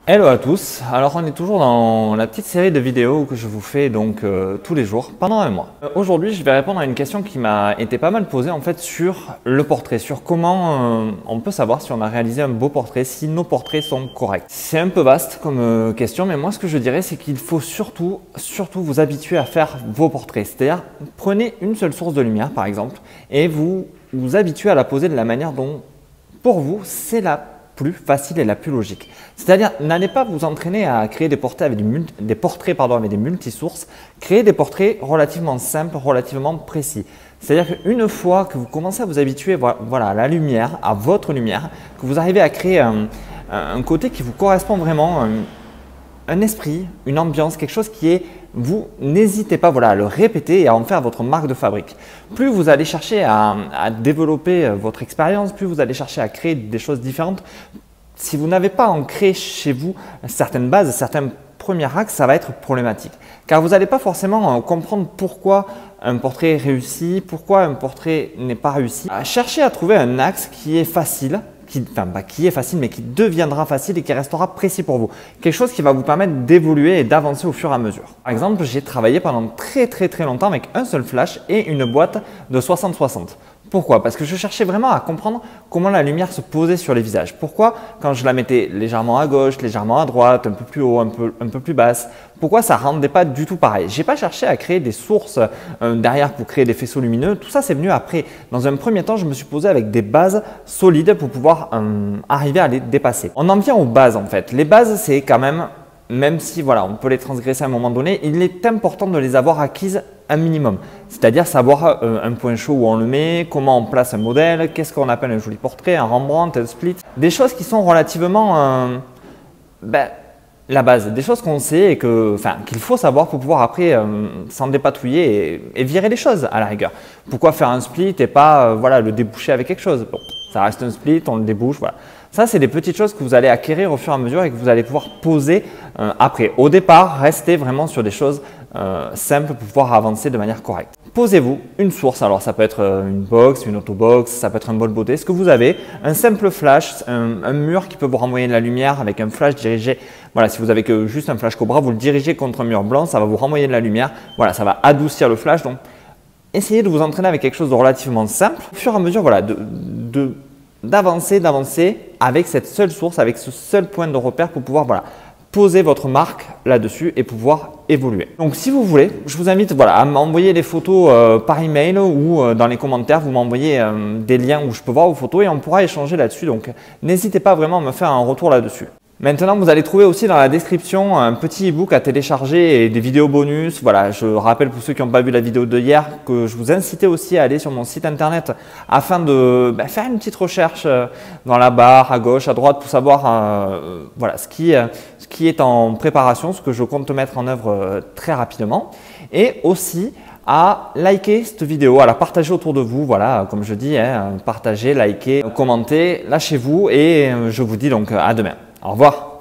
Hello à tous, alors on est toujours dans la petite série de vidéos que je vous fais donc tous les jours pendant un mois. Aujourd'hui je vais répondre à une question qui m'a été pas mal posée en fait sur le portrait, sur comment on peut savoir si on a réalisé un beau portrait, si nos portraits sont corrects. C'est un peu vaste comme question, mais moi ce que je dirais c'est qu'il faut surtout vous habituer à faire vos portraits. C'est-à-dire prenez une seule source de lumière par exemple et vous habituez à la poser de la manière dont pour vous c'est la plus facile et la plus logique. C'est-à-dire, n'allez pas vous entraîner à créer des portraits avec des multisources, créez des portraits relativement simples, relativement précis. C'est-à-dire qu'une fois que vous commencez à vous habituer à la lumière, à votre lumière, que vous arrivez à créer un côté qui vous correspond vraiment, un esprit, une ambiance, quelque chose qui est, vous n'hésitez pas à le répéter et à en faire votre marque de fabrique. Plus vous allez chercher à développer votre expérience, plus vous allez chercher à créer des choses différentes. Si vous n'avez pas ancré chez vous certaines bases, certains premiers axes, ça va être problématique. Car vous n'allez pas forcément comprendre pourquoi un portrait est réussi, pourquoi un portrait n'est pas réussi. Cherchez à trouver un axe qui est facile, mais qui deviendra facile et qui restera précis pour vous. Quelque chose qui va vous permettre d'évoluer et d'avancer au fur et à mesure. Par exemple, j'ai travaillé pendant très longtemps avec un seul flash et une boîte de 60-60. Pourquoi? Parce que je cherchais vraiment à comprendre comment la lumière se posait sur les visages. Pourquoi quand je la mettais légèrement à gauche, légèrement à droite, un peu plus haut, un peu plus basse, pourquoi ça ne rendait pas du tout pareil? Je n'ai pas cherché à créer des sources derrière pour créer des faisceaux lumineux. Tout ça, c'est venu après. Dans un premier temps, je me suis posé avec des bases solides pour pouvoir arriver à les dépasser. On en vient aux bases en fait. Les bases, c'est quand même si on peut les transgresser à un moment donné, il est important de les avoir acquises un minimum. C'est-à-dire savoir un point chaud où on le met, comment on place un modèle, qu'est-ce qu'on appelle un joli portrait, un Rembrandt, un split. Des choses qui sont relativement la base, des choses qu'on sait et qu'il faut savoir pour pouvoir après s'en dépatouiller et virer les choses à la rigueur. Pourquoi faire un split et pas le déboucher avec quelque chose? Bon, ça reste un split, on le débouche, voilà. Ça, c'est des petites choses que vous allez acquérir au fur et à mesure et que vous allez pouvoir poser après. Au départ, restez vraiment sur des choses simples pour pouvoir avancer de manière correcte. Posez-vous une source, alors ça peut être une box, une autobox, ça peut être un bol beauté, ce que vous avez, un simple flash, un mur qui peut vous renvoyer de la lumière avec un flash dirigé. Voilà, si vous avez que juste un flash Cobra, vous le dirigez contre un mur blanc, ça va vous renvoyer de la lumière. Voilà, ça va adoucir le flash. Donc, essayez de vous entraîner avec quelque chose de relativement simple. Au fur et à mesure, d'avancer avec cette seule source, avec ce seul point de repère pour pouvoir poser votre marque là-dessus et pouvoir évoluer. Donc si vous voulez, je vous invite à m'envoyer les photos par email ou dans les commentaires, vous m'envoyez des liens où je peux voir vos photos et on pourra échanger là-dessus. Donc n'hésitez pas vraiment à me faire un retour là-dessus. Maintenant, vous allez trouver aussi dans la description un petit e-book à télécharger et des vidéos bonus. Voilà, je rappelle pour ceux qui n'ont pas vu la vidéo de hier que je vous incitais aussi à aller sur mon site internet afin de faire une petite recherche dans la barre à gauche, à droite pour savoir ce qui est en préparation, ce que je compte mettre en œuvre très rapidement. Et aussi à liker cette vidéo, à la partager autour de vous, comme je dis, partagez, likez, commentez, lâchez-vous et je vous dis donc à demain. Au revoir.